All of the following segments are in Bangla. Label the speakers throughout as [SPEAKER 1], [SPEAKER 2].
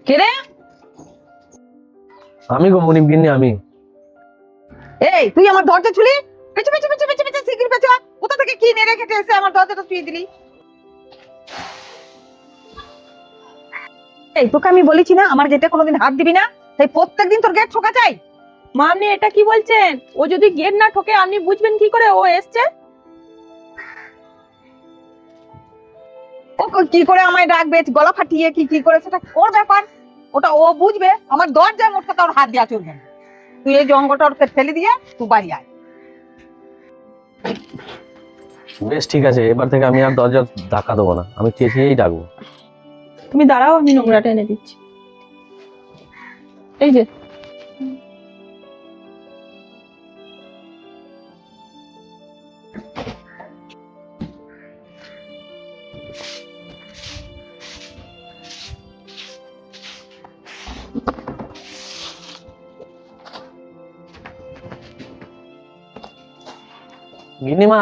[SPEAKER 1] কে রে?
[SPEAKER 2] আমি গো মনিব গিন্নি আমি।
[SPEAKER 1] এই তুই আমার দরজা ছুলি পেছে পেছে পেছে পেছে পেছে সিকির পেছে কোথা থেকে কি নেড়ে খেটে এসে আমার দরজাটা ছুঁয়ে দিলি? এই তোকে আমি বলেছি না আমার গেটে কোনোদিন হাত দিবি না, তাই প্রত্যেকদিন তোর গেট ঠোকা চাই।
[SPEAKER 3] মা আপনি এটা কি বলছেন? ও যদি গেট না ঠোকে আপনি বুঝবেন কি করে ও এসছে?
[SPEAKER 1] ও কি করে আমায় ডাকবে গলা ফাটিয়ে কি কি করে সেটা ওর ব্যাপার, ওটা ও বুঝবে। আমার দরজায় মোট কথা ওর হাত দেওয়া চলবে না। তুই এই জঙ্গলটা ওকে ফেলে দিয়ে তুই বাড়ি আয়।
[SPEAKER 2] বেশ ঠিক আছে, এবার থেকে আমি আর দরজা ধাক্কা দেবো না, আমি চেঁচিয়েই ডাকবো।
[SPEAKER 3] তুমি দাঁড়াও, আমি নোংরাটা এনে দিচ্ছি। এই যে
[SPEAKER 2] গিন্নিমা,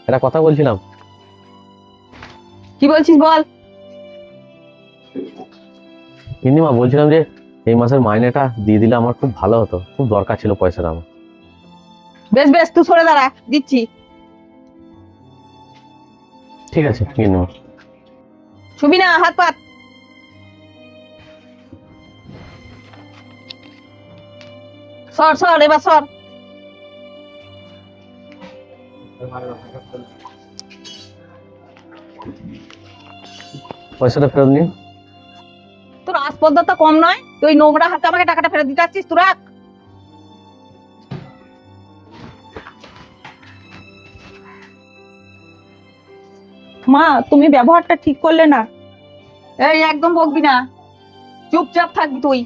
[SPEAKER 2] একটা কথা বলছিলাম।
[SPEAKER 1] কি বলছিস বল।
[SPEAKER 2] গিন্নিমা বলছিলাম যে এই মাসের মাইনেটা দিয়ে দিলে আমার খুব ভালো হতো, খুব দরকার ছিল পয়সাটা আমার।
[SPEAKER 1] বেশ বেশ তুই সরে দাঁড়া, দিচ্ছি।
[SPEAKER 2] ঠিক আছে গিন্নিমা।
[SPEAKER 1] ছুবি না, হাত পাত। সর সর, এবার সর।
[SPEAKER 2] পয়সাটা ফেরত নিন।
[SPEAKER 1] তোর আসপদ্রতা কম নয়, তুই নোংরা হাতে আমাকে টাকাটা ফেরত দিতে আসছিস, তুই রাখ।
[SPEAKER 3] মা তুমি ব্যবহারটা ঠিক করলে না।
[SPEAKER 1] এই একদম বকবি না, চুপচাপ থাকবি তুই।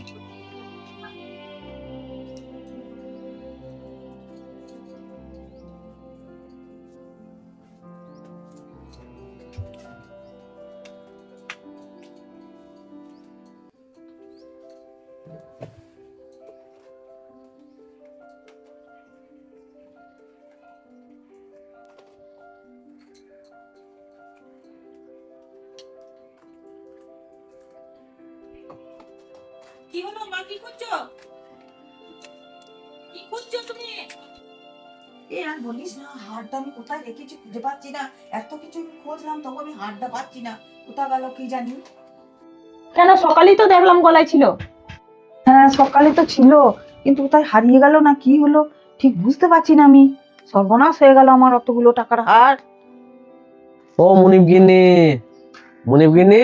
[SPEAKER 3] কি হলো মা, কি খুঁজছো? কি খুঁজছো তুমি?
[SPEAKER 1] এ আর বলিস না, হাড়টা আমি কোথায় রেখেছি খুঁজে পাচ্ছি না। এত কিছু খুঁজলাম তবু আমি হাড়টা পাচ্ছি না, কোথায় গেল কি জানি।
[SPEAKER 3] কেন, সকালেই তো দেখলাম গলায় ছিল।
[SPEAKER 1] হ্যাঁ সকালে তো ছিল, কিন্তু কোথায় হারিয়ে গেল না কি হলো ঠিক বুঝতে পারছি না আমি। সর্বনাশ হয়ে গেল আমার অতগুলো টাকার হার।
[SPEAKER 2] ও মনিব গিন্নি, মনিব গিন্নি,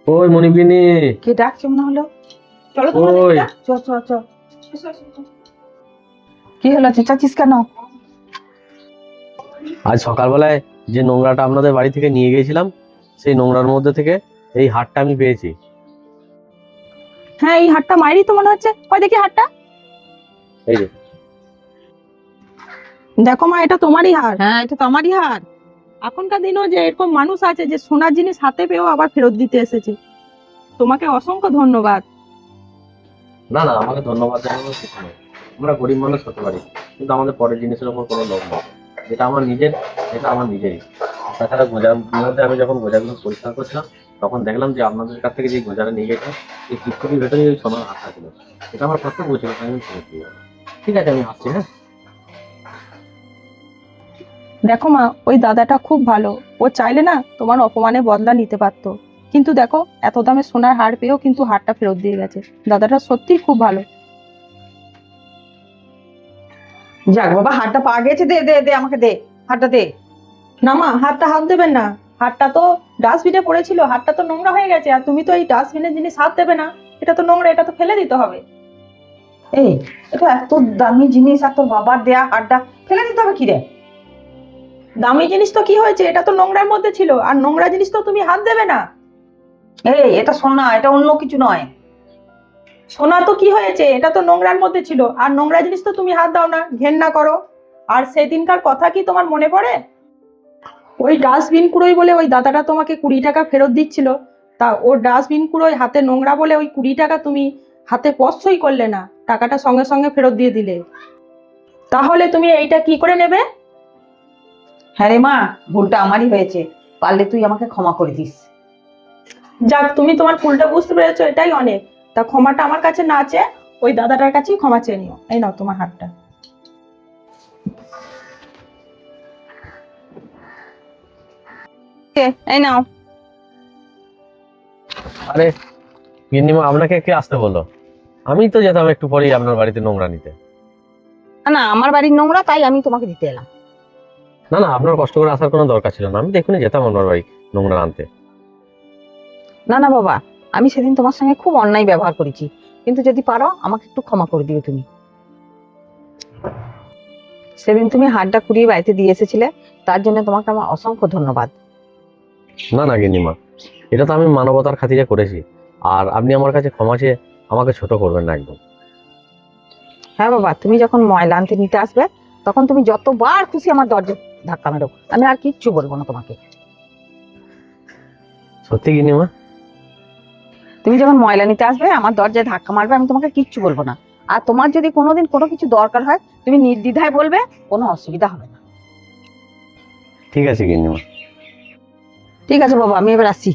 [SPEAKER 2] ওই মনিব গিন্নি।
[SPEAKER 1] কে ডাকছে মনে হলো?
[SPEAKER 3] চলো
[SPEAKER 2] ওই
[SPEAKER 1] চ চ চ। কি হলো, চেঁচাচ্ছিস কেন?
[SPEAKER 2] আজ সকালবেলায় যে নোংরাটা আপনাদের বাড়ি থেকে নিয়ে গিয়েছিলাম, সেই নোংরার মধ্যে থেকে এই হারটা আমি পেয়েছি।
[SPEAKER 3] হ্যাঁ এই হাটটা মায়েরই তো মনে হচ্ছে, কই দেখি হাটটা।
[SPEAKER 2] এই যে
[SPEAKER 3] দেখো মা, এটা তোমারই হার।
[SPEAKER 1] হ্যাঁ এটা তো আমারই হার।
[SPEAKER 3] এখনকার দিনেও যে এরকম মানুষ আছে যে সোনার জিনিস হাতে পেয়েও আবার ফেরত দিতে এসেছে। তোমাকে অসংখ্য ধন্যবাদ।
[SPEAKER 2] না না, আমাকে ধন্যবাদ জানানোর কিছু নেই। আমরা গরিব মানুষ হতে পারি, কিন্তু আমাদের পরের জিনিসের উপর কোনো লোভ নেই। যেটা আমার নিজের, এটা আমার নিজেরই। তাছাড়া গোজার মধ্যে আমি যখন গোজাগুলো পরিষ্কার করছিলাম, তখন দেখলাম যে আপনাদের কাছ থেকে যে গোজাটা নিয়ে গেছে, এই চিপকুটির ভেতরে ওই সোনার হাতটা ছিল। এটা আমার কর্তব্য ছিল, তাই আমি ফেরত দিয়ে গেলাম। ঠিক আছে, আমি আসছি। হ্যাঁ
[SPEAKER 3] দেখো মা, ওই দাদাটা খুব ভালো। ও চাইলে না তোমার অপমানে বদলা নিতে পারতো, কিন্তু দেখো এত দামে সোনার হার পেয়েও কিন্তু হারটা ফেরত দিয়ে গেছে। দাদাটা সত্যিই খুব ভালো।
[SPEAKER 1] যাক বাবা, হারটা পাওয়া গেছে, দে দে দে আমাকে দে, হারটা দে।
[SPEAKER 3] না মা, হাতটা হাত দেবেন না। হাতটা তো ডাস্টবিনে পড়েছিল, হাতটা তো নোংরা হয়ে গেছে। আর তুমি তো এই ডাস্টবিনের জিনিস হাত দেবে না, এটা তো নোংরা, এটা তো ফেলে দিতে হবে।
[SPEAKER 1] এই এটা এত দামি জিনিস আর তোর বাবার দেয়া হারটা ফেলে দিতে হবে কি রে?
[SPEAKER 3] দামি জিনিস তো কি হয়েছে, এটা তো নোংরার মধ্যে ছিল, আর নোংরা জিনিস তো তুমি হাত দেবে না।
[SPEAKER 1] এই এটা সোনা, এটা অন্য কিছু নয়।
[SPEAKER 3] সোনা তো কি হয়েছে, এটা তো নোংরার মধ্যে ছিল, আর নোংরা জিনিস তো তুমি হাত দাও না, ঘেন্না করো। আর সেদিনকার কথা কি তোমার মনে পড়ে? ওই ডাস্টবিন কুড়োই বলে ওই দাদাটা তোমাকে 20 টাকা ফেরত দিচ্ছিল, তা ওর ডাস্টবিন কুড়োই হাতে নোংরা বলে ওই 20 টাকা তুমি হাতে স্পর্শই করলে না, টাকাটা সঙ্গে সঙ্গে ফেরত দিয়ে দিলে। তাহলে তুমি এইটা কি করে নেবে?
[SPEAKER 1] হ্যাঁ রে মা, ভুলটা আমারই হয়েছে, পারলে তুই আমাকে ক্ষমা করে দিস।
[SPEAKER 3] যাক, তুমি তোমার ভুলটা বুঝতে পেরেছো, এটাই অনেক। তা ক্ষমাটা আমার কাছে না চেয়ে ওই দাদাটার কাছেই ক্ষমা চেয়ে নিও। এই নাও তোমার হাতটা।
[SPEAKER 1] এই নাও।
[SPEAKER 2] আরে গিন্নিমা, আপনাকে কে আসতে বললো? আমি তো যেতাম একটু পরেই আপনার বাড়িতে নোংরা নিতে।
[SPEAKER 1] না না, আমার বাড়ির নোংরা, তাই আমি তোমাকে দিতে এলাম।
[SPEAKER 2] না না, আপনার কষ্ট করে আসার কোনো দরকার ছিল না, আমি দেখুনি যেতাম আপনার বাড়ি নোংরা আনতে।
[SPEAKER 1] না না বাবা, আমি সেদিন তোমার সঙ্গে খুব অন্যায় ব্যবহার করেছি, কিন্তু যদি পারো আমাকে একটু ক্ষমা করে দিও তুমি। সেদিন তুমি হাড়টা কুড়িয়ে বাড়িতে দিয়ে এসেছিলে, তার জন্য তোমাকে আমার অসংখ্য ধন্যবাদ।
[SPEAKER 2] না না গিন্নিমা, এটা তো আমি মানবতার খাতিরে করেছি, আর আপনি আমার কাছে ক্ষমা চেয়ে আমাকে ছোট করবেন না একদম।
[SPEAKER 1] হ্যাঁ বাবা, তুমি যখন ময়লা আনতে নিতে আসবে, তখন তুমি যতবার খুশি আমার দরজা ধাক্কা মেরো, আমি আর কিচ্ছু বলবো না তোমাকে।
[SPEAKER 2] সত্যি গিন্নিমা?
[SPEAKER 1] তুমি যখন ময়লা নিতে আসবে আমার দরজায় ধাক্কা মারবে, আমি তোমাকে কিচ্ছু বলবো না। আর তোমার যদি কোনোদিন কোনো কিছু দরকার হয়, তুমি নির্দ্বিধায় বলবে, কোনো অসুবিধা হবে না।
[SPEAKER 2] ঠিক আছে গিন্নিমা।
[SPEAKER 1] ঠিক আছে বাবা, আমি এবার আসছি।